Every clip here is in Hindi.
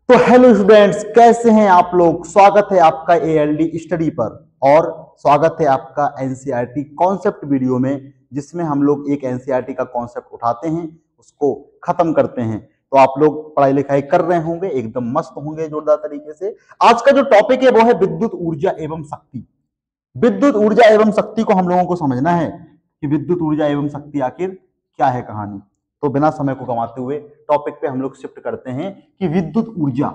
तो हेलो स्टूडेंट्स, कैसे हैं आप लोग। स्वागत है आपका एएलडी स्टडी पर और स्वागत है आपका एनसीईआरटी कॉन्सेप्ट वीडियो में, जिसमें हम लोग एक एनसीईआरटी का कॉन्सेप्ट उठाते हैं, उसको खत्म करते हैं। तो आप लोग पढ़ाई लिखाई कर रहे होंगे, एकदम मस्त होंगे जोरदार तरीके से। आज का जो टॉपिक है वो है विद्युत ऊर्जा एवं शक्ति। विद्युत ऊर्जा एवं शक्ति को हम लोगों को समझना है कि विद्युत ऊर्जा एवं शक्ति आखिर क्या है कहानी। तो बिना समय को गंवाते हुए टॉपिक पे हम लोग शिफ्ट करते हैं कि विद्युत ऊर्जा।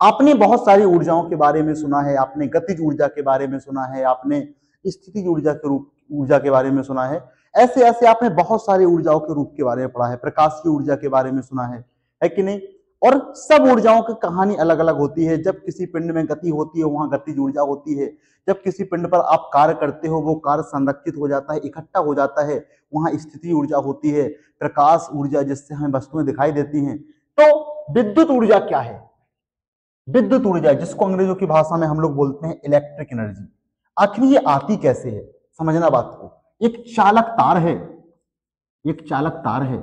आपने बहुत सारी ऊर्जाओं के बारे में सुना है, आपने गतिज ऊर्जा के बारे में सुना है, आपने स्थितिज ऊर्जा के रूप ऊर्जा के बारे में सुना है। ऐसे ऐसे आपने बहुत सारी ऊर्जाओं के रूप के बारे में पढ़ा है, प्रकाश की ऊर्जा के बारे में सुना है कि नहीं। और सब ऊर्जाओं की कहानी अलग अलग होती है। जब किसी पिंड में गति होती है वहां गतिज ऊर्जा होती है। जब किसी पिंड पर आप कार्य करते हो वो कार्य संरक्षित हो जाता है, इकट्ठा हो जाता है, वहां स्थिति ऊर्जा होती है, प्रकाश ऊर्जा जिससे हमें वस्तुएं दिखाई देती हैं। तो विद्युत ऊर्जा क्या है? विद्युत ऊर्जा जिसको अंग्रेजों की भाषा में हम लोग बोलते हैं इलेक्ट्रिक एनर्जी, आखिर ये आती कैसे है? समझना बात को। एक चालक तार है, एक चालक तार है।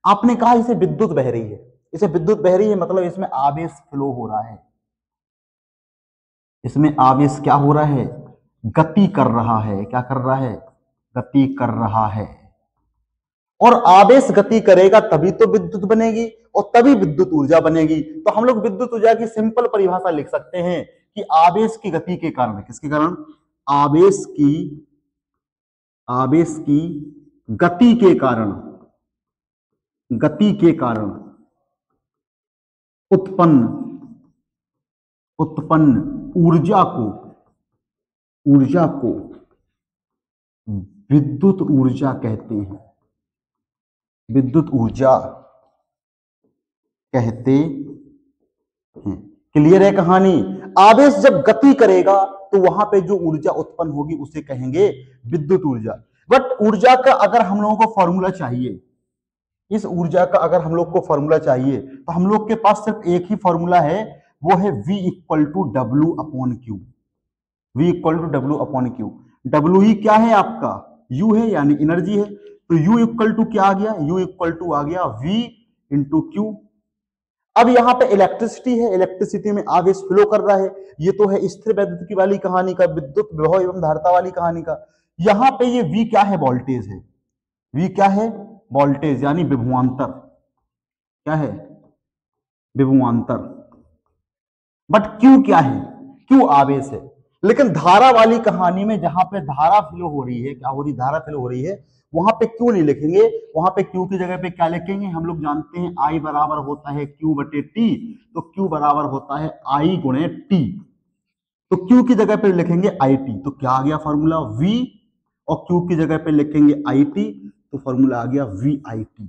आपने कहा इसे विद्युत बह रही है, इसे विद्युत बह रही है मतलब इसमें आवेश फ्लो हो रहा है, इसमें आवेश क्या हो रहा है? गति कर रहा है। क्या कर रहा है? गति कर रहा है। और आवेश गति करेगा तभी तो विद्युत बनेगी और तभी विद्युत ऊर्जा बनेगी। तो हम लोग विद्युत ऊर्जा की सिंपल परिभाषा लिख सकते हैं कि आवेश की गति के कारण, किसके कारण? आवेश की गति के कारण, गति के कारण उत्पन्न ऊर्जा को विद्युत ऊर्जा कहते हैं। विद्युत ऊर्जा कहते हैं। क्लियर है कहानी? आवेश जब गति करेगा तो वहां पे जो ऊर्जा उत्पन्न होगी उसे कहेंगे विद्युत ऊर्जा। बट ऊर्जा का अगर हम लोगों को फॉर्मूला चाहिए, इस ऊर्जा का अगर हम लोग को फॉर्मूला चाहिए तो हम लोग के पास सिर्फ एक ही फॉर्मूला है, वो है V equal to W upon Q. V equal to W upon Q. W ही क्या है आपका? U है, यानी एनर्जी है। तो U इक्वल टू क्या आ गया? U इक्वल टू आ गया V इंटू क्यू। अब यहां पे इलेक्ट्रिसिटी है, इलेक्ट्रिसिटी में आवेश फ्लो कर रहा है। ये तो है स्थिर वैद्युतिकी वाली कहानी का, विद्युत विभव एवं धारिता वाली कहानी का। यहां पे ये V क्या है? वोल्टेज है। V क्या है? वोल्टेज, यानी विभवांतर। क्या है? विभवांतर। बट Q क्या है? Q आवेश है। लेकिन धारा वाली कहानी में जहां पे धारा फ्लो हो रही है, क्या हो रही? धारा फ्लो हो रही है, वहां पे Q नहीं लिखेंगे। वहां पे Q की जगह पे क्या लिखेंगे? हम लोग जानते हैं I बराबर होता है Q बटे T, तो Q बराबर होता है I गुणे T। तो Q की जगह पे लिखेंगे IT, तो क्या आ गया फॉर्मूला? V। और Q की जगह पे लिखेंगे IT, तो फॉर्मूला आ गया VIT।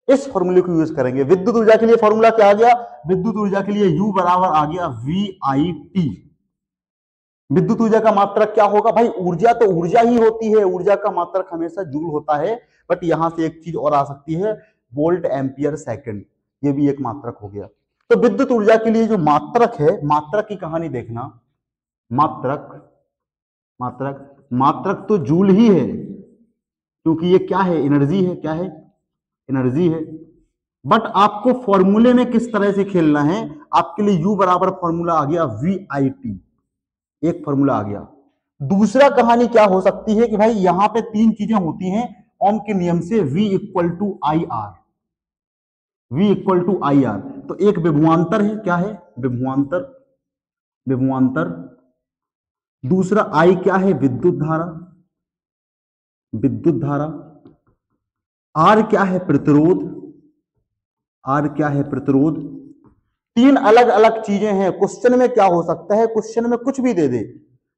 इस फॉर्मूले को यूज करेंगे। विद्युत ऊर्जा के लिए फॉर्मूला क्या आ गया? विद्युत ऊर्जा के लिए U बराबर आ गया VIT। विद्युत ऊर्जा का मात्रक क्या होगा? भाई ऊर्जा तो ऊर्जा ही होती है, ऊर्जा का मात्रक हमेशा जूल होता है। बट यहां से एक चीज और आ सकती है, वोल्ट एम्पियर सेकंड, ये भी एक मात्रक हो गया। तो विद्युत ऊर्जा के लिए जो मात्रक है, मात्रक की कहानी देखना। मात्रक तो जूल ही है, क्योंकि ये क्या है? एनर्जी है। क्या है? एनर्जी है। बट आपको फॉर्मूले में किस तरह से खेलना है? आपके लिए U बराबर फॉर्मूला आ गया VIT, एक फॉर्मूला आ गया। दूसरा कहानी क्या हो सकती है कि भाई यहां पे तीन चीजें होती हैं ओम के नियम से। V equal to IR, V equal to IR। तो एक विभवांतर है। क्या है? विभवांतर। दूसरा I क्या है? विद्युत धारा। R क्या है? प्रतिरोध। तीन अलग अलग चीजें हैं। क्वेश्चन में क्या हो सकता है? क्वेश्चन में कुछ भी दे दे।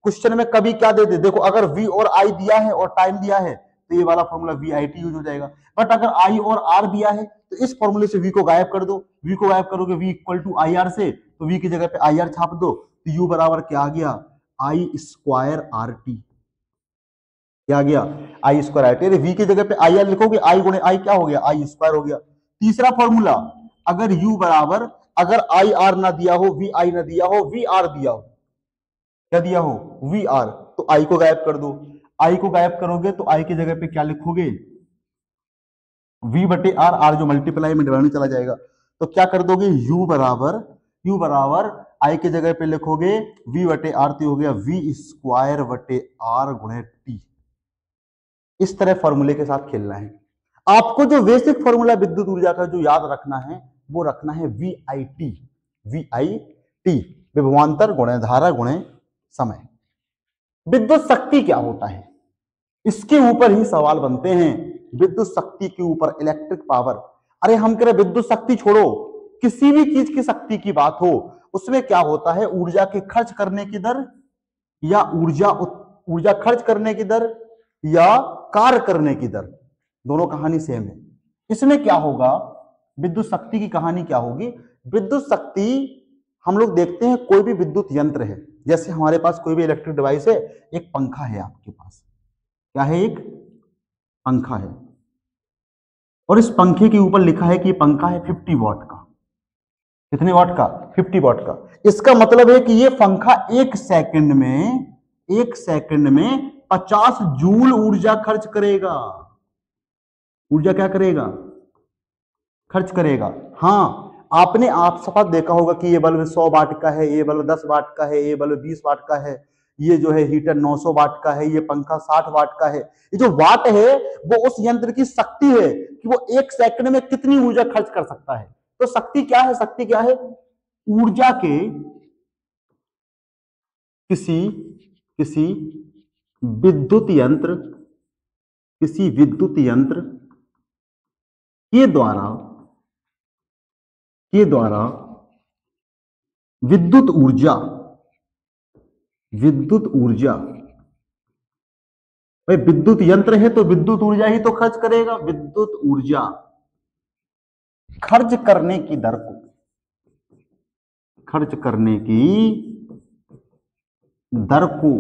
क्वेश्चन में कभी क्या दे दे? देखो, अगर V और I दिया है और टाइम दिया है तो ये वाला फॉर्मूला VIT यूज हो जाएगा। बट अगर I और R दिया है तो इस फॉर्मूले से V को गायब कर दो। V को गायब करोगे V इक्वल टू IR से, तो V की जगह पे IR छाप दो, तो U बराबर क्या आ गया? I square RT। क्या आ गया? I square RT। V की जगह पे IR लिखोगे, I गुणे I क्या हो गया? I स्क्वायर हो गया। तीसरा फॉर्मूला, अगर U बराबर, अगर IR ना दिया हो, VI ना दिया हो, VR दिया हो, क्या दिया हो? VR, तो I को गायब कर दो। I को गायब करोगे तो I की जगह पे क्या लिखोगे? V बटे R, R जो मल्टीप्लाई में डिवाइड में चला जाएगा, तो क्या कर दोगे? U बराबर Q बराबर I की जगह पे लिखोगे V बटे R, तो हो गया V स्क्वायर बटे R गुणे T। इस तरह फॉर्मूले के साथ खेलना है। आपको जो बेसिक फॉर्मूला विद्युत ऊर्जा का जो याद रखना है वो रखना है VIT। VIT विभवांतर गुणे धारा गुणे समय। विद्युत शक्ति क्या होता है, इसके ऊपर ही सवाल बनते हैं। विद्युत शक्ति के ऊपर, इलेक्ट्रिक पावर। अरे हम कह रहे विद्युत शक्ति छोड़ो, किसी भी चीज की शक्ति की बात हो, उसमें क्या होता है, ऊर्जा के खर्च करने की दर या ऊर्जा खर्च करने की दर या कार्य करने की दर, दोनों कहानी सेम है। इसमें क्या होगा, विद्युत शक्ति की कहानी क्या होगी, विद्युत शक्ति हम लोग देखते हैं कोई भी विद्युत यंत्र है, जैसे हमारे पास कोई भी इलेक्ट्रिक डिवाइस है, एक पंखा है आपके पास, क्या है, एक पंखा है, और इस पंखे के ऊपर लिखा है कि पंखा है 50 वॉट का। कितने वॉट का, 50 वॉट का। इसका मतलब है कि ये पंखा एक सेकंड में 50 जूल ऊर्जा खर्च करेगा। ऊर्जा क्या करेगा, खर्च करेगा। हाँ, आपने आप सफात देखा होगा कि ये बल्ब 100 वाट का है, ये बल्ब 10 वाट का है, ये बल्ब 20 वाट का है, ये जो है हीटर 900 वाट का है, ये पंखा 60 वाट का है। ये जो वाट है वो उस यंत्र की शक्ति है कि वो एक सेकंड में कितनी ऊर्जा खर्च कर सकता है। तो शक्ति क्या है, शक्ति क्या है, ऊर्जा के किसी विद्युत यंत्र के द्वारा विद्युत ऊर्जा, भाई विद्युत यंत्र है तो विद्युत ऊर्जा ही तो खर्च करेगा। विद्युत ऊर्जा खर्च करने की दर को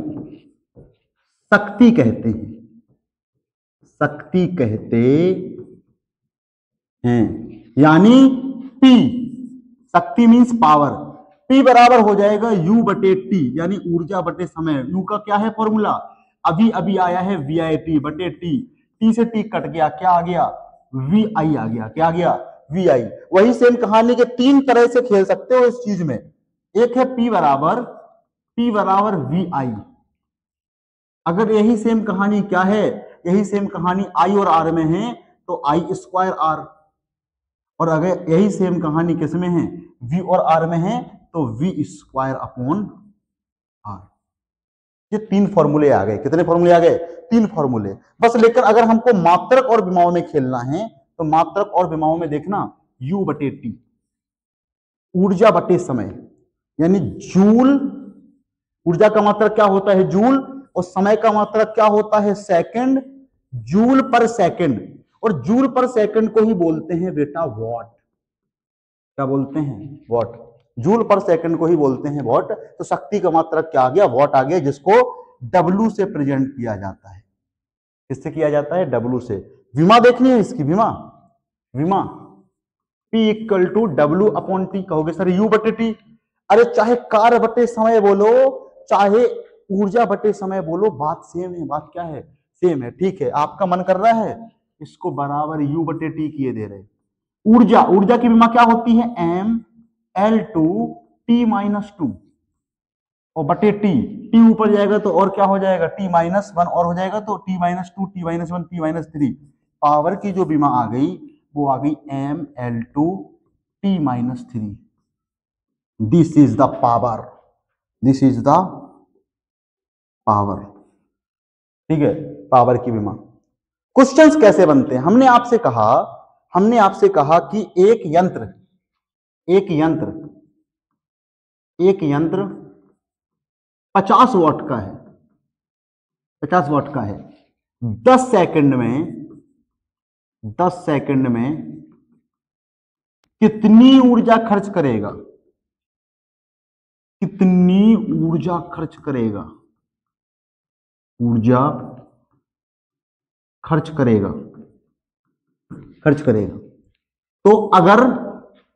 शक्ति कहते हैं। यानी P, शक्ति मींस पावर, P बराबर हो जाएगा U बटे T, यानी ऊर्जा बटे समय। U का क्या है फॉर्मूला, अभी आया है VIT बटे T, T से T कट गया, क्या आ गया, VI आ गया। क्या आ गया, VI। वही सेम कहानी के तीन तरह से खेल सकते हो इस चीज में। एक है P बराबर VI। अगर यही सेम कहानी क्या है, यही सेम कहानी I और R में है तो I स्क्वायर R, और अगर यही सेम कहानी किसमें है, V और R में है तो V स्क्वायर अपॉन R। ये तीन फॉर्मूले आ गए। कितने फॉर्मूले आ गए, तीन फॉर्मूले बस। लेकिन अगर हमको मात्रक और विमाओं में खेलना है तो मात्रक और विमाओं में देखना U बटे T, ऊर्जा बटे समय, यानी जूल, ऊर्जा का मात्रक क्या होता है, जूल, और समय का मात्रक क्या होता है, सेकंड, जूल पर सेकंड। और जूल पर सेकंड को ही बोलते हैं बेटा वॉट। क्या बोलते हैं, वॉट। जूल पर सेकंड को ही बोलते हैं वॉट। तो शक्ति का मात्रक क्या आ गया, वॉट आ गया, जिसको W से प्रेजेंट किया जाता है। किससे किया जाता है, W से। विमा देखनी है इसकी, विमा P equal to W upon T। कहोगे सर U बटे T, अरे चाहे कार्य बटे समय बोलो, चाहे ऊर्जा बटे समय बोलो, बात सेम है। बात क्या है, सेम है। ठीक है, आपका मन कर रहा है इसको बराबर U बटे T किए दे रहे। ऊर्जा की विमा क्या होती है, ML2 T माइनस 2 और बटे T ऊपर जाएगा तो और क्या हो जाएगा, T माइनस 1 और हो जाएगा तो T minus 2, T minus 1, T minus 3। Power की जो विमा आ गई वो आ गई ML2 T minus 3। This is the power, ठीक है, पावर की विमा। क्वेश्चंस कैसे बनते हैं, हमने आपसे कहा कि एक यंत्र 50 वॉट का है, 10 सेकंड में कितनी ऊर्जा खर्च करेगा, खर्च करेगा। तो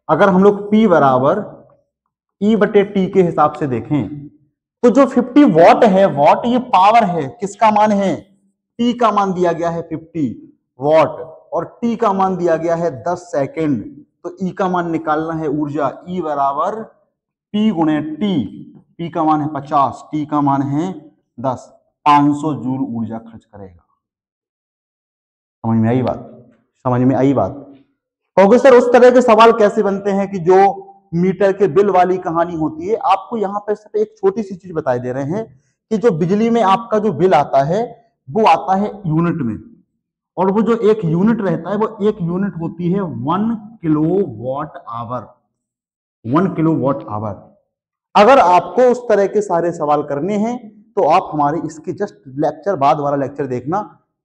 अगर हम लोग P बराबर E बटे T के हिसाब से देखें तो जो 50 वॉट है, वॉट ये पावर है, किसका मान है, T का मान दिया गया है 50 वॉट और T का मान दिया गया है 10 सेकंड। तो E का मान निकालना है ऊर्जा, E बराबर P गुणे T, P का मान है 50, T का मान है 10, 500 जूल ऊर्जा खर्च करेगा। समझ में आई बात? समझ में आई बात? क्योंकि सर उस तरह के सवाल कैसे बनते हैं कि जो मीटर के बिल वाली कहानी होती है। आपको यहाँ पे सिर्फ एक छोटी सी चीज बताई दे रहे हैं कि जो बिजली में आपका जो बिल आता है वो आता है यूनिट में, और वो जो एक यूनिट रहता है वो एक यूनिट होती है 1 किलोवाट आवर। 1 kilowatt hour. अगर आपको उस तरह के सारे सवाल करने हैं तो आप हमारे इसके जस्ट लेक्चर बाद वाला लेक्चर देखना।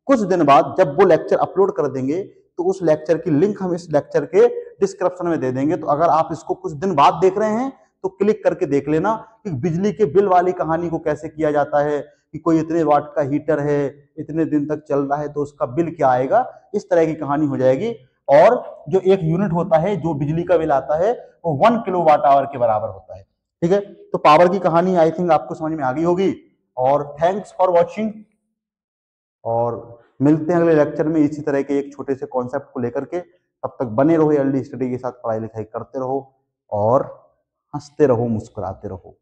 कुछ दिन बाद जब वो लेक्चर अपलोड कर देंगे तो उस लेक्चर की लिंक हम इस लेक्चर के डिस्क्रिप्शन में दे देंगे। तो अगर आप इसको कुछ दिन बाद देख रहे हैं तो क्लिक करके देख लेना कि बिजली के बिल वाली कहानी को कैसे किया जाता है, कि कोई इतने वाट का हीटर है, इतने दिन तक चल रहा है तो उसका बिल क्या आएगा, इस तरह की कहानी हो जाएगी। और जो एक यूनिट होता है जो बिजली का बिल आता है वो 1 किलोवाट आवर के बराबर होता है। ठीक है, तो पावर की कहानी आई थिंक आपको समझ में आ गई होगी। और थैंक्स फॉर वॉचिंग, और मिलते हैं अगले लेक्चर में इसी तरह के एक छोटे से कॉन्सेप्ट को लेकर के। तब तक बने रहो एलडी स्टडी के साथ, पढ़ाई लिखाई करते रहो और हंसते रहो, मुस्कुराते रहो।